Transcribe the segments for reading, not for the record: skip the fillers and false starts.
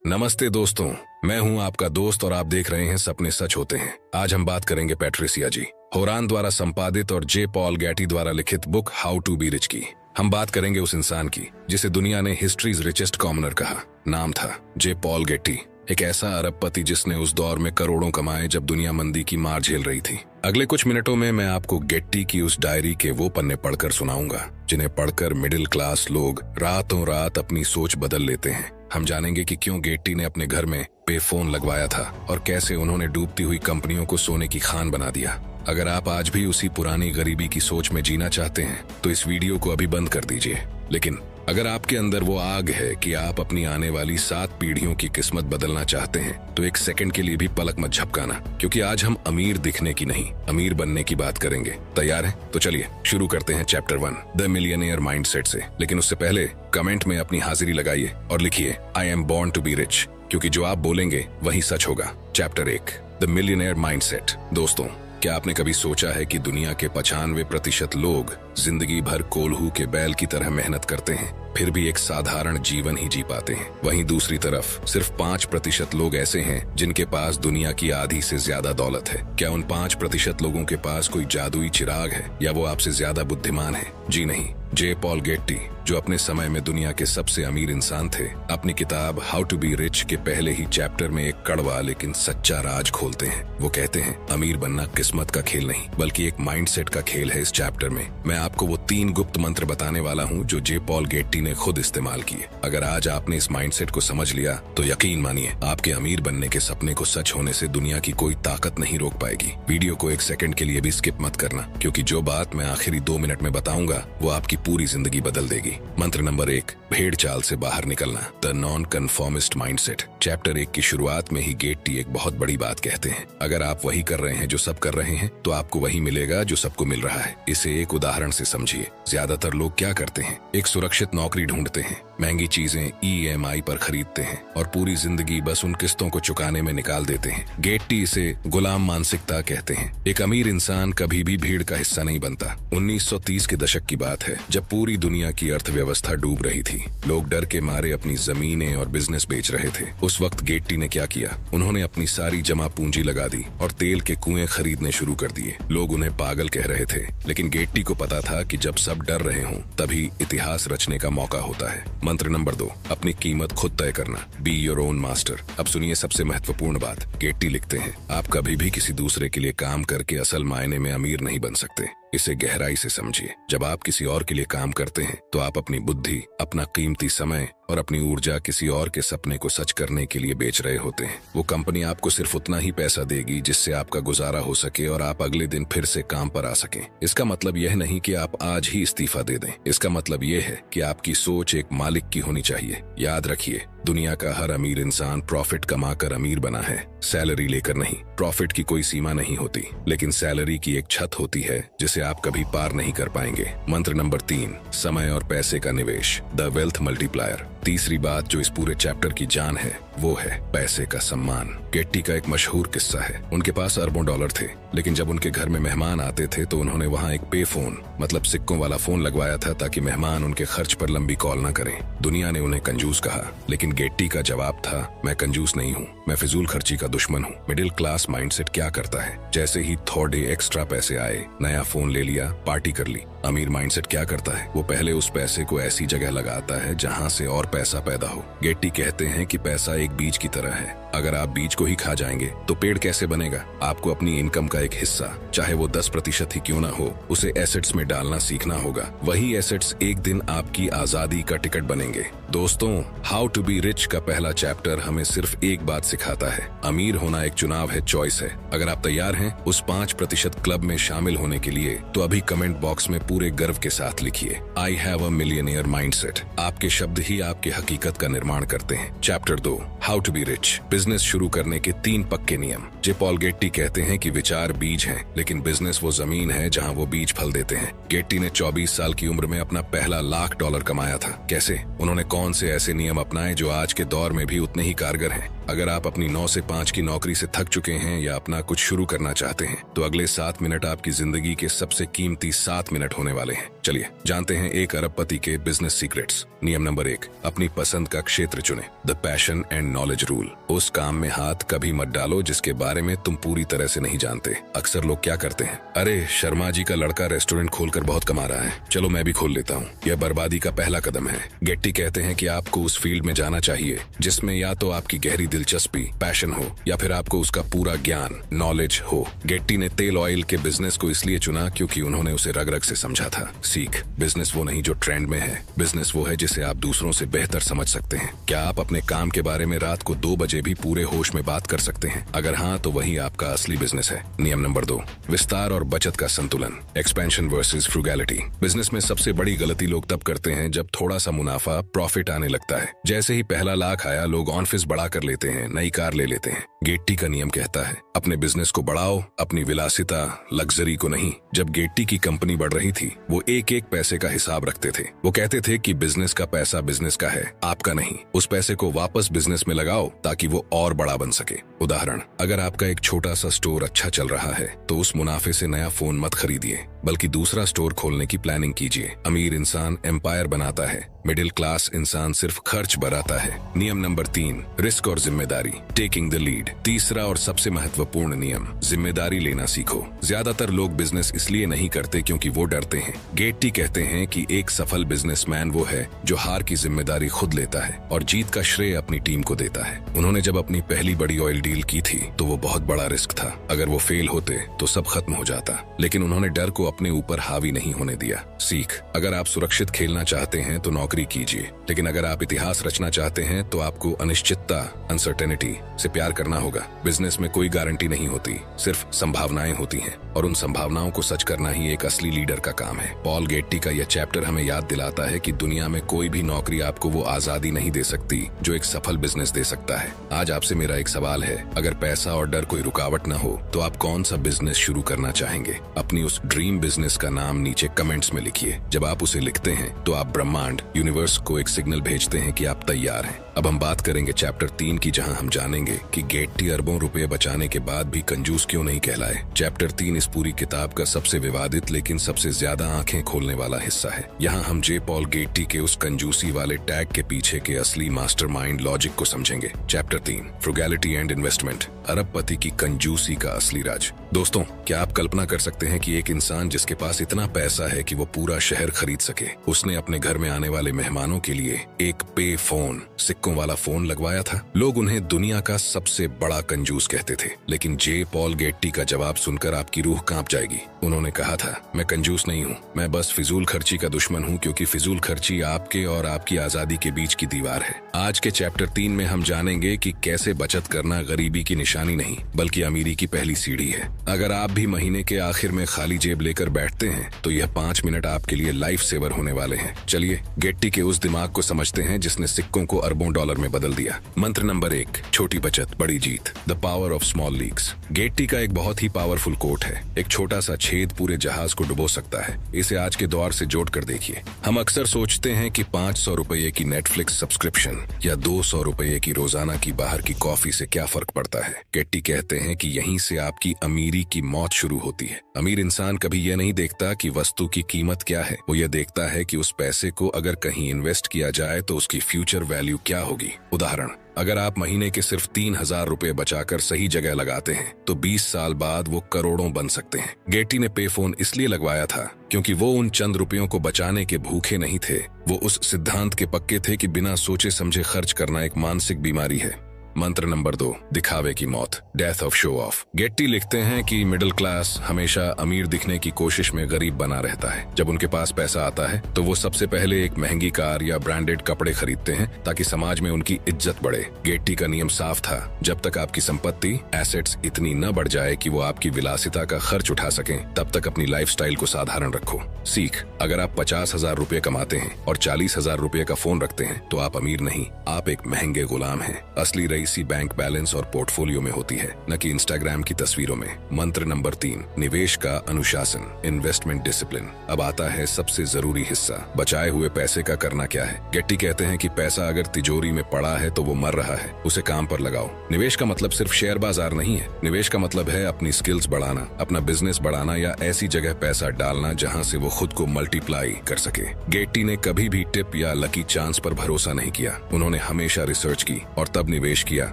नमस्ते दोस्तों, मैं हूं आपका दोस्त और आप देख रहे हैं सपने सच होते हैं। आज हम बात करेंगे पैट्रिसिया जी होरान द्वारा संपादित और जे पॉल गैटी द्वारा लिखित book how to be rich की। हम बात करेंगे उस इंसान की जिसे दुनिया ने हिस्ट्रीज रिचेस्ट कॉमनर कहा। नाम था जे पॉल गेटी, एक ऐसा अरबपति जिसने उस दौर में करोड़ों कमाए जब दुनिया मंदी की मार झेल रही थी। अगले कुछ मिनटों में मैं आपको गेट्टी की उस डायरी के वो पन्ने पढ़कर सुनाऊंगा जिन्हें पढ़कर मिडिल क्लास लोग रातों रात अपनी सोच बदल लेते हैं। हम जानेंगे कि क्यों गेट्टी ने अपने घर में पे फोन लगवाया था और कैसे उन्होंने डूबती हुई कंपनियों को सोने की खान बना दिया। अगर आप आज भी उसी पुरानी गरीबी की सोच में जीना चाहते हैं तो इस वीडियो को अभी बंद कर दीजिए। लेकिन अगर आपके अंदर वो आग है कि आप अपनी आने वाली 7 पीढ़ियों की किस्मत बदलना चाहते हैं तो एक सेकंड के लिए भी पलक मत झपकाना, क्योंकि आज हम अमीर दिखने की नहीं, अमीर बनने की बात करेंगे। तैयार हैं? तो चलिए शुरू करते हैं चैप्टर 1 द मिलियनेयर माइंडसेट से। लेकिन उससे पहले कमेंट में अपनी हाजिरी लगाइए और लिखिए I am born to be rich, क्योंकि जो आप बोलेंगे वही सच होगा। Chapter 1 the millionaire mindset. दोस्तों, क्या आपने कभी सोचा है कि दुनिया के 95% लोग जिंदगी भर कोल्हू के बैल की तरह मेहनत करते हैं, फिर भी एक साधारण जीवन ही जी पाते हैं। वहीं दूसरी तरफ सिर्फ 5% लोग ऐसे हैं जिनके पास दुनिया की आधी से ज्यादा दौलत है। क्या उन 5% लोगों के पास कोई जादुई चिराग है या वो आपसे ज्यादा बुद्धिमान है? जी नहीं। जे पॉल गेट्टी, जो अपने समय में दुनिया के सबसे अमीर इंसान थे, अपनी किताब हाउ टू बी रिच के पहले ही चैप्टर में एक कड़वा लेकिन सच्चा राज खोलते हैं। वो कहते हैं अमीर बनना किस्मत का खेल नहीं बल्कि एक माइंडसेट का खेल है। इस चैप्टर में मैं आपको वो 3 गुप्त मंत्र बताने वाला हूँ जो जे पॉल गेट्टी ने खुद इस्तेमाल किए। अगर आज आपने इस माइंडसेट को समझ लिया तो यकीन मानिए आपके अमीर बनने के सपने को सच होने से दुनिया की कोई ताकत नहीं रोक पाएगी। वीडियो को 1 सेकंड के लिए भी स्किप मत करना, क्योंकि जो बात मैं आखिरी 2 मिनट में बताऊंगा वो आपकी पूरी जिंदगी बदल देगी। मंत्र नंबर 1, भेड़ चाल से बाहर निकलना, the non conformist mindset. Chapter 1 की शुरुआत में ही गेट्टी एक बहुत बड़ी बात कहते हैं। अगर आप वही कर रहे हैं जो सब कर रहे हैं तो आपको वही मिलेगा जो सबको मिल रहा है। इसे एक उदाहरण से समझिए। ज्यादातर लोग क्या करते हैं? एक सुरक्षित नौकरी ढूंढते हैं, महंगी चीजें EMI पर खरीदते हैं और पूरी जिंदगी बस उन किस्तों को चुकाने में निकाल देते हैं। गेट्टी इसे गुलाम मानसिकता कहते हैं। एक अमीर इंसान कभी भी भीड़ का हिस्सा नहीं बनता। 1930 के दशक की बात है, जब पूरी दुनिया की अर्थव्यवस्था डूब रही थी। लोग डर के मारे अपनी जमीनें और बिजनेस बेच रहे थे। उस वक्त गेट्टी ने क्या किया? उन्होंने अपनी सारी जमा पूंजी लगा दी और तेल के कुएं खरीदने शुरू कर दिए। लोग उन्हें पागल कह रहे थे, लेकिन गेट्टी को पता था कि जब सब डर रहे हों तभी इतिहास रचने का मौका होता है। मंत्र नंबर 2, अपनी कीमत खुद तय करना, बी योर ओन मास्टर। अब सुनिए सबसे महत्वपूर्ण बात। गेट्टी लिखते हैं आप कभी भी किसी दूसरे के लिए काम करके असल मायने में अमीर नहीं बन सकते। इसे गहराई से समझिए। जब आप किसी और के लिए काम करते हैं तो आप अपनी बुद्धि, अपना कीमती समय और अपनी ऊर्जा किसी और के सपने को सच करने के लिए बेच रहे होते हैं। वो कंपनी आपको सिर्फ उतना ही पैसा देगी जिससे आपका गुजारा हो सके और आप अगले दिन फिर से काम पर आ सकें। इसका मतलब यह नहीं कि आप आज ही इस्तीफा दे दें। इसका मतलब यह है कि आपकी सोच एक मालिक की होनी चाहिए। याद रखिए, दुनिया का हर अमीर इंसान प्रॉफिट कमाकर अमीर बना है, सैलरी लेकर नहीं। प्रॉफिट की कोई सीमा नहीं होती, लेकिन सैलरी की एक छत होती है जिसे आप कभी पार नहीं कर पाएंगे। मंत्र नंबर 3, समय और पैसे का निवेश, द वेल्थ मल्टीप्लायर। तीसरी बात जो इस पूरे चैप्टर की जान है वो है पैसे का सम्मान। गेट्टी का एक मशहूर किस्सा है। उनके पास अरबों डॉलर थे, लेकिन जब उनके घर में मेहमान आते थे तो उन्होंने वहाँ एक पे फोन, मतलब सिक्कों वाला फोन लगवाया था ताकि मेहमान उनके खर्च पर लंबी कॉल न करें। दुनिया ने उन्हें कंजूस कहा, लेकिन गेट्टी का जवाब था मैं कंजूस नहीं हूँ, मैं फिजूल खर्ची का दुश्मन हूँ। मिडिल क्लास माइंडसेट क्या करता है? जैसे ही थोड़े एक्स्ट्रा पैसे आए, नया फोन ले लिया, पार्टी कर ली। अमीर माइंडसेट क्या करता है? वो पहले उस पैसे को ऐसी जगह लगाता है जहाँ से और पैसा पैदा हो। गेट्टी कहते हैं कि पैसा एक बीज की तरह है। अगर आप बीज को ही खा जाएंगे तो पेड़ कैसे बनेगा? आपको अपनी इनकम का एक हिस्सा, चाहे वो 10% ही क्यों ना हो, उसे एसेट्स में डालना सीखना होगा। वही एसेट्स एक दिन आपकी आजादी का टिकट बनेंगे। दोस्तों, हाउ टू बी रिच का पहला चैप्टर हमें सिर्फ एक बात सिखाता है, अमीर होना एक चुनाव है, चॉइस है। अगर आप तैयार हैं उस 5% क्लब में शामिल होने के लिए तो अभी कमेंट बॉक्स में पूरे गर्व के साथ लिखिए I have a millionaire mindset. आपके शब्द ही आपकी हकीकत का निर्माण करते हैं। Chapter 2, how to be rich, business शुरू करने के 3 पक्के नियम। जे पॉल गेट्टी कहते हैं कि विचार बीज हैं, लेकिन बिजनेस वो जमीन है जहां वो बीज फल देते हैं। गेट्टी ने 24 साल की उम्र में अपना पहला $1,00,000 कमाया था। कैसे? उन्होंने कौन से ऐसे नियम अपनाए जो आज के दौर में भी उतने ही कारगर हैं? अगर आप अपनी 9 से 5 की नौकरी से थक चुके हैं या अपना कुछ शुरू करना चाहते हैं तो अगले 7 मिनट आपकी जिंदगी के सबसे कीमती 7 मिनट होने वाले हैं। चलिए जानते हैं एक अरबपति के बिजनेस सीक्रेट्स। नियम नंबर 1, अपनी पसंद का क्षेत्र चुनें, the passion and knowledge rule. उस काम में हाथ कभी मत डालो जिसके बारे में तुम पूरी तरह से नहीं जानते। अक्सर लोग क्या करते हैं, अरे शर्मा जी का लड़का रेस्टोरेंट खोलकर बहुत कमा रहा है, चलो मैं भी खोल लेता हूँ। यह बर्बादी का पहला कदम है। गेट्टी कहते हैं कि आपको उस फील्ड में जाना चाहिए जिसमें या तो आपकी गहरी दिलचस्पी, पैशन हो, या फिर आपको उसका पूरा ज्ञान, नॉलेज हो। गेट्टी ने तेल ऑयल के बिजनेस को इसलिए चुना क्योंकि उन्होंने उसे रग रग से समझा था। सीख, बिजनेस वो नहीं जो ट्रेंड में है, बिजनेस वो है जिसे आप दूसरों से बेहतर समझ सकते हैं। क्या आप अपने काम के बारे में रात को 2 बजे भी पूरे होश में बात कर सकते हैं? अगर हाँ, तो वही आपका असली बिजनेस है। नियम नंबर 2, विस्तार और बचत का संतुलन। Expansion versus फ्रूगैलिटी। बिजनेस में सबसे बड़ी गलती लोग तब करते हैं जब थोड़ा सा मुनाफा, प्रॉफिट आने लगता है। जैसे ही पहला लाख आया, लोग ऑफिस बड़ा कर लेते हैं, नई कार ले लेते हैं। गेट्टी का नियम कहता है, अपने बिजनेस को बढ़ाओ, अपनी विलासिता, लग्जरी को नहीं। जब गेट्टी की कंपनी बढ़ रही थी, वो एक एक पैसे का हिसाब रखते थे। वो कहते थे कि बिजनेस का पैसा बिजनेस का है, आपका नहीं। उस पैसे को वापस बिजनेस में लगाओ ताकि वो और बड़ा बन सके। उदाहरण, अगर आपका एक छोटा सा स्टोर अच्छा चल रहा है तो उस मुनाफे से नया फोन मत खरीदिए, बल्कि दूसरा स्टोर खोलने की प्लानिंग कीजिए। अमीर इंसान एम्पायर बनाता है, मिडिल क्लास इंसान सिर्फ खर्च बढ़ाता है। नियम नंबर 3, रिस्क और जिम्मेदारी। Taking the lead. तीसरा और सबसे महत्वपूर्ण नियम, जिम्मेदारी लेना सीखो। ज्यादातर लोग बिजनेस इसलिए नहीं करते क्योंकि वो डरते हैं। गेट्टी कहते हैं कि एक सफल बिजनेसमैन वो है जो हार की जिम्मेदारी खुद लेता है और जीत का श्रेय अपनी टीम को देता है। उन्होंने जब अपनी पहली बड़ी ऑयल डील की थी तो वो बहुत बड़ा रिस्क था। अगर वो फेल होते तो सब खत्म हो जाता, लेकिन उन्होंने डर को अपने ऊपर हावी नहीं होने दिया। सीख, अगर आप सुरक्षित खेलना चाहते हैं तो नौकरी कीजिए, लेकिन अगर आप इतिहास रचना चाहते हैं तो आपको अनिश्चितता, अनसर्टेनिटी से प्यार करना होगा। बिजनेस में कोई गारंटी नहीं होती, सिर्फ संभावनाएं होती हैं, और उन संभावनाओं को सच करना ही एक असली लीडर का काम है। पॉल गेट्टी का यह चैप्टर हमें याद दिलाता है कि दुनिया में कोई भी नौकरी आपको वो आजादी नहीं दे सकती जो एक सफल बिजनेस दे सकता है। आज आपसे मेरा एक सवाल है, अगर पैसा और डर कोई रुकावट न हो तो आप कौन सा बिजनेस शुरू करना चाहेंगे? अपनी उस ड्रीम बिजनेस का नाम नीचे कमेंट्स में लिखिए। जब आप उसे लिखते हैं तो आप ब्रह्मांड, यूनिवर्स को एक सिग्नल भेजते हैं कि आप तैयार हैं। अब हम बात करेंगे चैप्टर 3 की, जहां हम जानेंगे कि गेट्टी अरबों रुपए बचाने के बाद भी कंजूस क्यों नहीं कहलाए। चैप्टर 3 इस पूरी किताब का सबसे विवादित लेकिन सबसे ज्यादा आंखें खोलने वाला हिस्सा है। यहाँ हम जे पॉल गेट्टी के उस कंजूसी वाले टैग के पीछे के असली मास्टरमाइंड लॉजिक को समझेंगे। Chapter 3, frugality and investment. अरबपति की कंजूसी का असली राज। दोस्तों, क्या आप कल्पना कर सकते हैं कि एक इंसान जिसके पास इतना पैसा है कि वो पूरा शहर खरीद सके, उसने अपने घर में आने वाले मेहमानों के लिए एक पे फोन, सिक्कों वाला फोन लगवाया था। लोग उन्हें दुनिया का सबसे बड़ा कंजूस कहते थे, लेकिन जे पॉल गेट्टी का जवाब सुनकर आपकी रूह कांप जाएगी। उन्होंने कहा था, मैं कंजूस नहीं हूँ, मैं बस फिजूल खर्ची का दुश्मन हूँ, क्योंकि फिजूल खर्ची आपके और आपकी आजादी के बीच की दीवार है। आज के चैप्टर 3 में हम जानेंगे कि कैसे बचत करना गरीबी की निशानी नहीं बल्कि अमीरी की पहली सीढ़ी है। अगर आप भी महीने के आखिर में खाली जेब लेकर बैठते हैं तो यह 5 मिनट आपके लिए लाइफ सेवर होने वाले हैं। चलिए गेट्टी के उस दिमाग को समझते हैं जिसने सिक्कों को अरबों डॉलर में बदल दिया। मंत्र नंबर 1, छोटी बचत बड़ी जीत। The power of small leaks. Getty का एक बहुत ही पावरफुल कोट है, एक छोटा सा छेद पूरे जहाज को डुबो सकता है। इसे आज के दौर से जोड़ कर देखिए। हम अक्सर सोचते हैं कि 500 रुपये की नेटफ्लिक्स सब्सक्रिप्शन या 200 रुपये की रोजाना की बाहर की कॉफी से क्या फर्क पड़ता है। गेट्टी कहते हैं कि यहीं से आपकी अमीरी की मौत शुरू होती है। अमीर इंसान कभी यह नहीं देखता कि वस्तु की कीमत क्या है, वो ये देखता है कि उस पैसे को अगर कहीं इन्वेस्ट किया जाए तो उसकी फ्यूचर वैल्यू क्या होगी। उदाहरण, अगर आप महीने के सिर्फ 3000 रुपए बचाकर सही जगह लगाते हैं तो 20 साल बाद वो करोड़ों बन सकते हैं। गेट्टी ने पे फोन इसलिए लगवाया था क्योंकि वो उन चंद रुपयों को बचाने के भूखे नहीं थे, वो उस सिद्धांत के पक्के थे कि बिना सोचे समझे खर्च करना एक मानसिक बीमारी है। मंत्र नंबर 2, दिखावे की मौत। Death of show off. Getty लिखते हैं कि मिडिल क्लास हमेशा अमीर दिखने की कोशिश में गरीब बना रहता है। जब उनके पास पैसा आता है तो वो सबसे पहले एक महंगी कार या ब्रांडेड कपड़े खरीदते हैं ताकि समाज में उनकी इज्जत बढ़े। गेट्टी का नियम साफ था, जब तक आपकी संपत्ति, एसेट्स इतनी न बढ़ जाए कि वो आपकी विलासिता का खर्च उठा सकें, तब तक अपनी लाइफस्टाइल को साधारण रखो। सीख, अगर आप 50,000 रुपए कमाते हैं और 40,000 रुपए का फोन रखते हैं तो आप अमीर नहीं, आप एक महंगे गुलाम हैं। असली इसी बैंक बैलेंस और पोर्टफोलियो में होती है, न कि इंस्टाग्राम की तस्वीरों में। मंत्र नंबर 3, निवेश का अनुशासन। Investment discipline. अब आता है सबसे जरूरी हिस्सा, बचाए हुए पैसे का करना क्या है। गेट्टी कहते हैं कि पैसा अगर तिजोरी में पड़ा है तो वो मर रहा है, उसे काम पर लगाओ। निवेश का मतलब सिर्फ शेयर बाजार नहीं है। निवेश का मतलब है अपनी स्किल्स बढ़ाना, अपना बिजनेस बढ़ाना या ऐसी जगह पैसा डालना जहां से वो खुद को मल्टीप्लाई कर सके। गेट्टी ने कभी भी टिप या लकी चांस पर भरोसा नहीं किया, उन्होंने हमेशा रिसर्च की और तब निवेश किया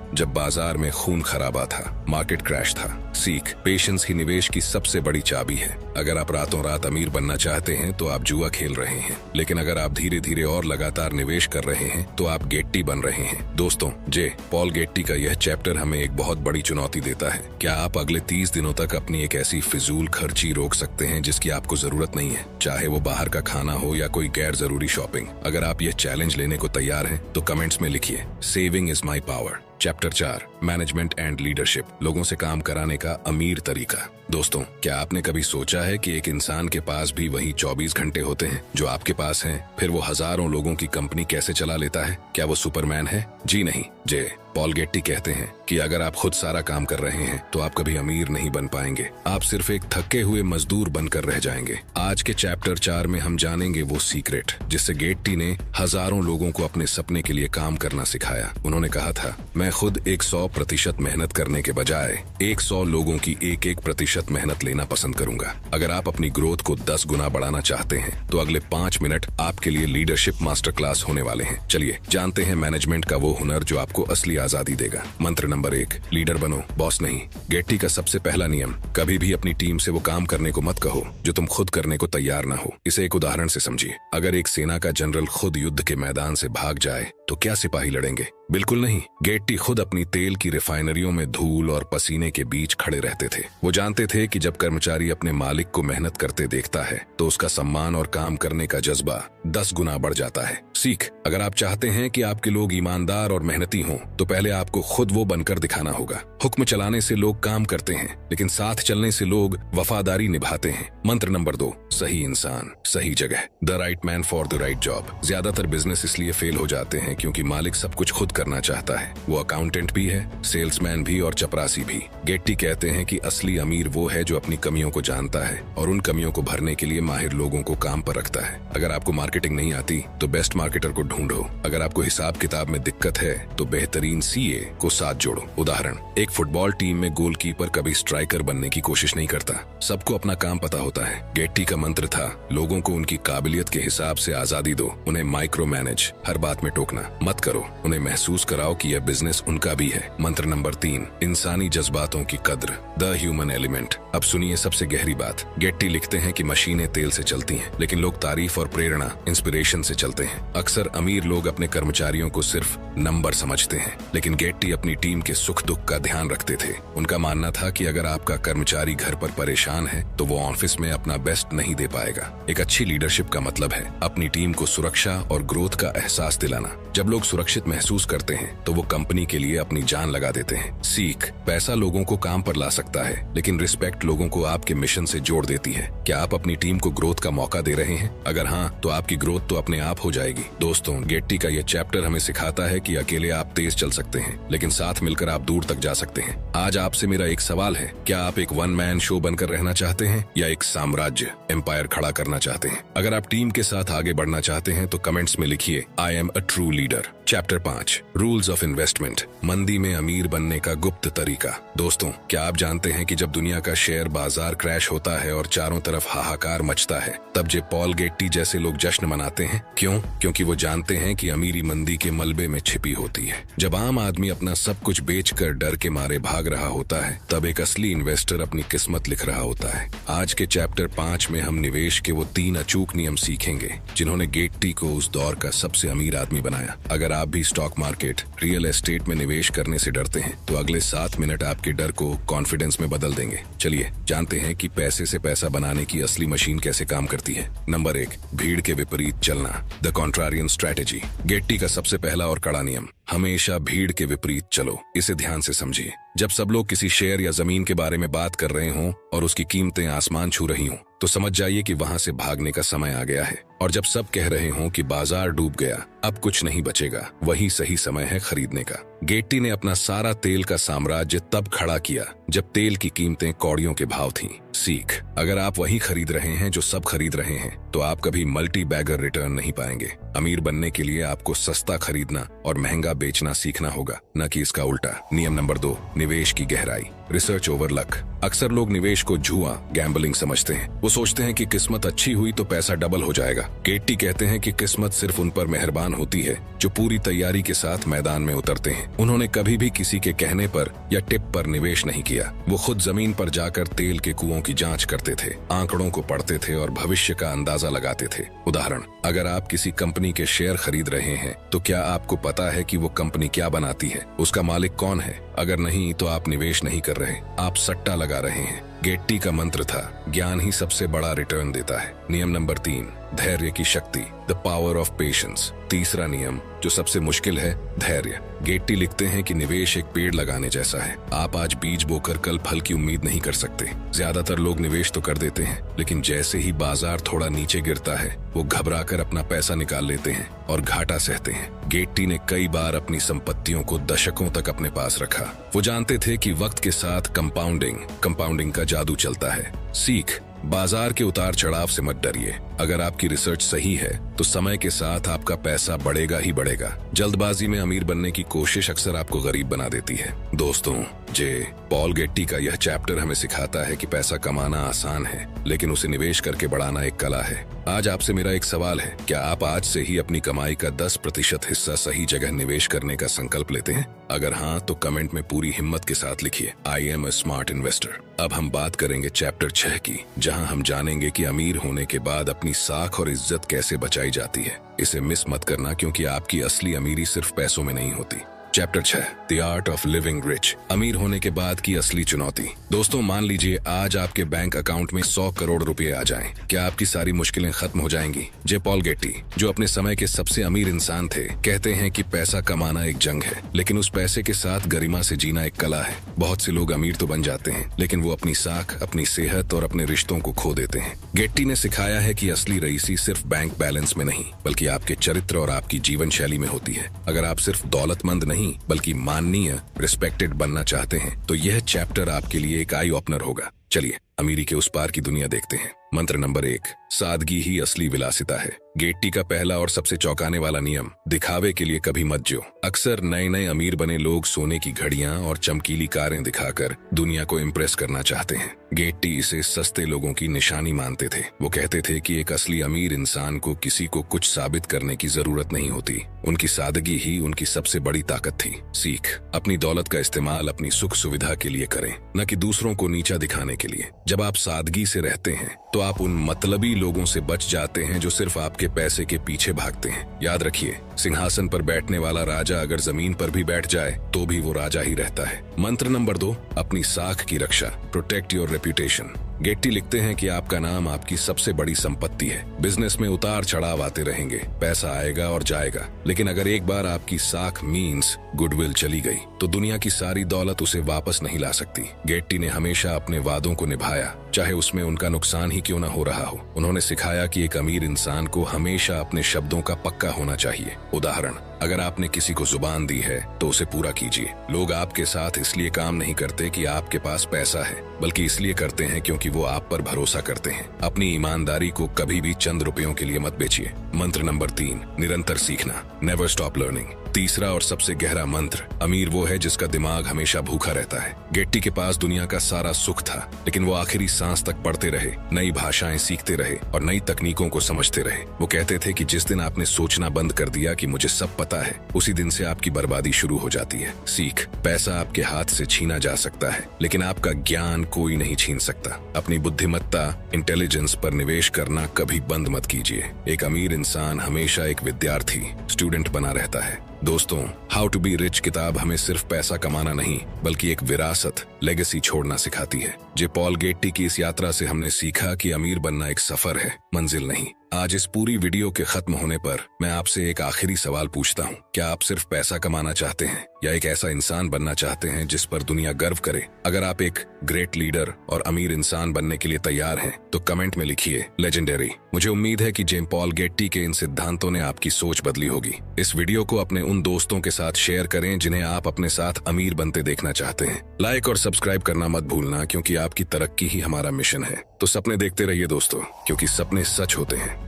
जब बाजार में खून खराबा था, मार्केट क्रैश था। सीख, पेशेंस ही निवेश की सबसे बड़ी चाबी है। अगर आप रातों रात अमीर बनना चाहते हैं तो आप जुआ खेल रहे हैं, लेकिन अगर आप धीरे धीरे और लगातार निवेश कर रहे हैं तो आप गेट्टी बन रहे हैं। दोस्तों, जे पॉल गेट्टी का यह चैप्टर हमें एक बहुत बड़ी चुनौती देता है। क्या आप अगले 30 दिनों तक अपनी एक ऐसी फिजूल खर्ची रोक सकते हैं जिसकी आपको जरूरत नहीं है, चाहे वो बाहर का खाना हो या कोई गैर जरूरी शॉपिंग? अगर आप यह चैलेंज लेने को तैयार हैं तो कमेंट्स में लिखिए, saving is my power. Chapter 4, management and leadership, लोगों से काम कराने का अमीर तरीका। दोस्तों, क्या आपने कभी सोचा है कि एक इंसान के पास भी वही 24 घंटे होते हैं जो आपके पास हैं, फिर वो हजारों लोगों की कंपनी कैसे चला लेता है? क्या वो सुपरमैन है? जी नहीं। जे पॉल गेट्टी कहते हैं कि अगर आप खुद सारा काम कर रहे हैं तो आप कभी अमीर नहीं बन पाएंगे, आप सिर्फ एक थके हुए मजदूर बनकर रह जाएंगे। आज के चैप्टर 4 में हम जानेंगे वो सीक्रेट जिससे गेट्टी ने हजारों लोगों को अपने सपने के लिए काम करना सिखाया। उन्होंने कहा था, मैं खुद 100% मेहनत करने के बजाय 100 लोगों की 1% मेहनत लेना पसंद करूंगा। अगर आप अपनी ग्रोथ को 10 गुना बढ़ाना चाहते हैं तो अगले 5 मिनट आपके लिए लीडरशिप मास्टर क्लास होने वाले हैं। चलिए जानते हैं मैनेजमेंट का वो हुनर जो आपको असली आजादी देगा। मंत्र नंबर 1, लीडर बनो, बॉस नहीं। गेट्टी का सबसे पहला नियम, कभी भी अपनी टीम से वो काम करने को मत कहो जो तुम खुद करने को तैयार ना हो। इसे एक उदाहरण से समझिए। अगर एक सेना का जनरल खुद युद्ध के मैदान से भाग जाए तो क्या सिपाही लड़ेंगे? बिल्कुल नहीं। गेट्टी खुद अपनी तेल की रिफाइनरियों में धूल और पसीने के बीच खड़े रहते थे। वो जानते थे कि जब कर्मचारी अपने मालिक को मेहनत करते देखता है तो उसका सम्मान और काम करने का जज्बा 10 गुना बढ़ जाता है। सीख, अगर आप चाहते हैं कि आपके लोग ईमानदार और मेहनती हों तो पहले आपको खुद वो बनकर दिखाना होगा। हुक्म चलाने से लोग काम करते हैं, लेकिन साथ चलने से लोग वफादारी निभाते हैं। मंत्र नंबर 2, सही इंसान सही जगह, the right man for the right job. ज्यादातर बिजनेस इसलिए फेल हो जाते हैं क्योंकि मालिक सब कुछ खुद करना चाहता है। वो अकाउंटेंट भी है, सेल्समैन भी और चपरासी भी। गेट्टी कहते हैं कि असली अमीर वो है जो अपनी कमियों को जानता है और उन कमियों को भरने के लिए माहिर लोगों को काम पर रखता है। अगर आपको मार्केटिंग नहीं आती तो बेस्ट मार्केटर को ढूंढो। अगर आपको हिसाब किताब में दिक्कत है तो बेहतरीन सीए को साथ जोड़ो। उदाहरण, एक फुटबॉल टीम में गोलकीपर कभी स्ट्राइकर बनने की कोशिश नहीं करता। सबको अपना काम पता होता है। गेट्टी का मंत्र था, लोगों को उनकी काबिलियत के हिसाब से आजादी दो, उन्हें माइक्रो मैनेज, हर बात में टोकना मत करो, उन्हें महसूस कराओ कि यह बिजनेस उनका भी है। मंत्र नंबर 3, इंसानी जज्बातों की कद्र, द ह्यूमन एलिमेंट। अब सुनिए सबसे गहरी बात। गेट्टी लिखते हैं कि मशीनें तेल से चलती हैं, लेकिन लोग तारीफ और प्रेरणा, इंस्पिरेशन से चलते हैं। अक्सर अमीर लोग अपने कर्मचारियों को सिर्फ नंबर समझते हैं, लेकिन गेट्टी अपनी टीम के सुख दुख का ध्यान रखते थे। उनका मानना था कि अगर आपका कर्मचारी घर पर परेशान है तो वो ऑफिस में अपना बेस्ट नहीं दे पाएगा। एक अच्छी लीडरशिप का मतलब है अपनी टीम को सुरक्षा और ग्रोथ का एहसास दिलाना। जब लोग सुरक्षित महसूस करते हैं तो वो कंपनी के लिए अपनी जान लगा देते हैं। सीख, पैसा लोगों को काम पर ला सकता है, लेकिन रिस्पेक्ट लोगों को आपके मिशन से जोड़ देती है। क्या आप अपनी टीम को ग्रोथ का मौका दे रहे हैं? अगर हाँ, तो आपकी ग्रोथ तो अपने आप हो जाएगी। दोस्तों, गेट्टी का यह चैप्टर हमें सिखाता है कि अकेले आप तेज चल सकते हैं, लेकिन साथ मिलकर आप दूर तक जा सकते हैं। आज आपसे मेरा एक सवाल है, क्या आप एक वन मैन शो बनकर रहना चाहते हैं या एक साम्राज्य एम्पायर खड़ा करना चाहते हैं? अगर आप टीम के साथ आगे बढ़ना चाहते हैं तो कमेंट्स में लिखिए, I am a true leader. Chapter 5, rules of investment, मंदी में अमीर बनने का गुप्त तरीका। दोस्तों, क्या आप जानते हैं कि जब दुनिया का शेयर बाजार क्रैश होता है और चारों तरफ हाहाकार मचता है, तब जे पॉल गेट्टी जैसे लोग जश्न मनाते हैं? क्यों? क्योंकि वो जानते हैं कि अमीरी मंदी के मलबे में छिपी होती है। जब आम आदमी अपना सब कुछ बेचकर डर के मारे भाग रहा होता है, तब एक असली इन्वेस्टर अपनी किस्मत लिख रहा होता है। आज के चैप्टर 5 में हम निवेश के वो 3 अचूक नियम सीखेंगे जिन्होंने गेट्टी को उस दौर का सबसे अमीर आदमी बनाया। अगर आप भी स्टॉक मार्केट, रियल एस्टेट में निवेश करने से डरते हैं तो अगले 7 मिनट आपके डर को कॉन्फिडेंस में बदल देंगे। चलिए जानते हैं कि पैसे से पैसा बनाने की असली मशीन कैसे काम करती है। नंबर 1, भीड़ के विपरीत चलना, द कॉन्ट्रारियन स्ट्रैटेजी। गेट्टी का सबसे पहला और कड़ा नियम, हमेशा भीड़ के विपरीत चलो। इसे ध्यान से समझिए। जब सब लोग किसी शेयर या जमीन के बारे में बात कर रहे हों और उसकी कीमतें आसमान छू रही हों, तो समझ जाइए कि वहां से भागने का समय आ गया है। और जब सब कह रहे हों कि बाजार डूब गया, अब कुछ नहीं बचेगा, वही सही समय है खरीदने का। गेट्टी ने अपना सारा तेल का साम्राज्य तब खड़ा किया जब तेल की कीमतें कौड़ियों के भाव थीं। सीख, अगर आप वही खरीद रहे हैं जो सब खरीद रहे हैं तो आप कभी मल्टी बैगर रिटर्न नहीं पाएंगे। अमीर बनने के लिए आपको सस्ता खरीदना और महंगा बेचना सीखना होगा, न कि इसका उल्टा। नियम नंबर 2, निवेश की गहराई, रिसर्च ओवर लक। अक्सर लोग निवेश को जुआ, गैम्बलिंग समझते हैं। वो सोचते हैं कि किस्मत अच्छी हुई तो पैसा डबल हो जाएगा, गेट्टी कहते हैं कि किस्मत सिर्फ उन पर मेहरबान होती है जो पूरी तैयारी के साथ मैदान में उतरते हैं। उन्होंने कभी भी किसी के कहने पर या टिप पर निवेश नहीं किया। वो खुद जमीन पर जाकर तेल के कुओं की जांच करते थे, आंकड़ों को पढ़ते थे और भविष्य का अंदाजा लगाते थे। उदाहरण, अगर आप किसी कंपनी के शेयर खरीद रहे हैं तो क्या आपको पता है कि वो कंपनी क्या बनाती है, उसका मालिक कौन है? अगर नहीं तो आप निवेश नहीं कर रहे, आप सट्टा लगा रहे हैं। गेट्टी का मंत्र था, ज्ञान ही सबसे बड़ा रिटर्न देता है। नियम नंबर 3, धैर्य की शक्ति, द पावर ऑफ पेशेंस। तीसरा नियम जो सबसे मुश्किल है, धैर्य। गेट्टी लिखते हैं कि निवेश एक पेड़ लगाने जैसा है। आप आज बीज बोकर कल फल की उम्मीद नहीं कर सकते। ज्यादातर लोग निवेश तो कर देते हैं, लेकिन जैसे ही बाजार थोड़ा नीचे गिरता है वो घबराकर अपना पैसा निकाल लेते हैं और घाटा सहते हैं। गेट्टी ने कई बार अपनी संपत्तियों को दशकों तक अपने पास रखा। वो जानते थे कि वक्त के साथ कंपाउंडिंग का जादू चलता है। सीख, बाजार के उतार चढ़ाव से मत डरिए। अगर आपकी रिसर्च सही है तो समय के साथ आपका पैसा बढ़ेगा ही बढ़ेगा। जल्दबाजी में अमीर बनने की कोशिश अक्सर आपको गरीब बना देती है। दोस्तों, जे पॉल गेट्टी का यह चैप्टर हमें सिखाता है कि पैसा कमाना आसान है, लेकिन उसे निवेश करके बढ़ाना एक कला है। आज आपसे मेरा एक सवाल है, क्या आप आज से ही अपनी कमाई का 10% हिस्सा सही जगह निवेश करने का संकल्प लेते हैं? अगर हाँ तो कमेंट में पूरी हिम्मत के साथ लिखिए, I am a smart investor. अब हम बात करेंगे चैप्टर 6 की, जहां हम जानेंगे कि अमीर होने के बाद अपनी साख और इज्जत कैसे बचाई जाती है। इसे मिस मत करना, क्योंकि आपकी असली अमीरी सिर्फ पैसों में नहीं होती। Chapter 6, the art of living rich, अमीर होने के बाद की असली चुनौती। दोस्तों, मान लीजिए आज आपके बैंक अकाउंट में 100 करोड़ रुपए आ जाएं। क्या आपकी सारी मुश्किलें खत्म हो जाएंगी? जे पॉल गेट्टी, जो अपने समय के सबसे अमीर इंसान थे, कहते हैं कि पैसा कमाना एक जंग है, लेकिन उस पैसे के साथ गरिमा से जीना एक कला है। बहुत से लोग अमीर तो बन जाते हैं, लेकिन वो अपनी साख, अपनी सेहत और अपने रिश्तों को खो देते हैं। गेट्टी ने सिखाया है कि असली रईसी सिर्फ बैंक बैलेंस में नहीं, बल्कि आपके चरित्र और आपकी जीवन शैली में होती है। अगर आप सिर्फ दौलतमंद नहीं बल्कि माननीय, रिस्पेक्टेड बनना चाहते हैं तो यह चैप्टर आपके लिए एक आई ओपनर होगा। चलिए अमीरी के उस पार की दुनिया देखते हैं। मंत्र नंबर 1, सादगी ही असली विलासिता है। गेट्टी का पहला और सबसे चौंकाने वाला नियम, दिखावे के लिए कभी मत जियो। अक्सर नए नए अमीर बने लोग सोने की घड़ियां और चमकीली कारें दिखाकर दुनिया को इम्प्रेस करना चाहते हैं। गेट्टी इसे सस्ते लोगों की निशानी मानते थे। वो कहते थे कि एक असली अमीर इंसान को किसी को कुछ साबित करने की जरूरत नहीं होती। उनकी सादगी ही उनकी सबसे बड़ी ताकत थी। सीख, अपनी दौलत का इस्तेमाल अपनी सुख सुविधा के लिए करें, न कि दूसरों को नीचा दिखाने के लिए। जब आप सादगी से रहते हैं तो आप उन मतलबी लोगों से बच जाते हैं जो सिर्फ आपके पैसे के पीछे भागते हैं। याद रखिए, सिंहासन पर बैठने वाला राजा अगर जमीन पर भी बैठ जाए तो भी वो राजा ही रहता है। मंत्र नंबर 2, अपनी साख की रक्षा, प्रोटेक्ट योर रेप्यूटेशन। गेट्टी लिखते हैं कि आपका नाम आपकी सबसे बड़ी संपत्ति है। बिजनेस में उतार चढ़ाव आते रहेंगे, पैसा आएगा और जाएगा, लेकिन अगर एक बार आपकी साख मीन्स गुडविल चली गई तो दुनिया की सारी दौलत उसे वापस नहीं ला सकती। गेट्टी ने हमेशा अपने वादों को निभाया, चाहे उसमें उनका नुकसान ही क्यों न हो रहा हो। उन्होंने सिखाया कि एक अमीर इंसान को हमेशा अपने शब्दों का पक्का होना चाहिए। उदाहरण, अगर आपने किसी को जुबान दी है तो उसे पूरा कीजिए। लोग आपके साथ इसलिए काम नहीं करते कि आपके पास पैसा है, बल्कि इसलिए करते हैं क्योंकि वो आप पर भरोसा करते हैं। अपनी ईमानदारी को कभी भी चंद रुपयों के लिए मत बेचिए। मंत्र नंबर 3, निरंतर सीखना, नेवर स्टॉप लर्निंग। तीसरा और सबसे गहरा मंत्र, अमीर वो है जिसका दिमाग हमेशा भूखा रहता है। गेट्टी के पास दुनिया का सारा सुख था, लेकिन वो आखिरी सांस तक पढ़ते रहे, नई भाषाएं सीखते रहे और नई तकनीकों को समझते रहे। वो कहते थे कि जिस दिन आपने सोचना बंद कर दिया कि मुझे सब पता है, उसी दिन से आपकी बर्बादी शुरू हो जाती है। सीख, पैसा आपके हाथ से छीना जा सकता है, लेकिन आपका ज्ञान कोई नहीं छीन सकता। अपनी बुद्धिमत्ता, इंटेलिजेंस पर निवेश करना कभी बंद मत कीजिए। एक अमीर इंसान हमेशा एक विद्यार्थी, स्टूडेंट बना रहता है। दोस्तों, हाउ टू बी रिच किताब हमें सिर्फ पैसा कमाना नहीं, बल्कि एक विरासत, लेगेसी छोड़ना सिखाती है। जे पॉल गेट्टी की इस यात्रा से हमने सीखा कि अमीर बनना एक सफर है, मंजिल नहीं। आज इस पूरी वीडियो के खत्म होने पर मैं आपसे एक आखिरी सवाल पूछता हूँ, क्या आप सिर्फ पैसा कमाना चाहते हैं या एक ऐसा इंसान बनना चाहते हैं जिस पर दुनिया गर्व करे? अगर आप एक ग्रेट लीडर और अमीर इंसान बनने के लिए तैयार हैं, तो कमेंट में लिखिए लेजेंडरी। मुझे उम्मीद है कि जे पॉल गेट्टी के इन सिद्धांतों ने आपकी सोच बदली होगी। इस वीडियो को अपने उन दोस्तों के साथ शेयर करें जिन्हें आप अपने साथ अमीर बनते देखना चाहते हैं। लाइक और सब्सक्राइब करना मत भूलना, क्योंकि आपकी तरक्की ही हमारा मिशन है। तो सपने देखते रहिए दोस्तों, क्योंकि सपने सच होते हैं।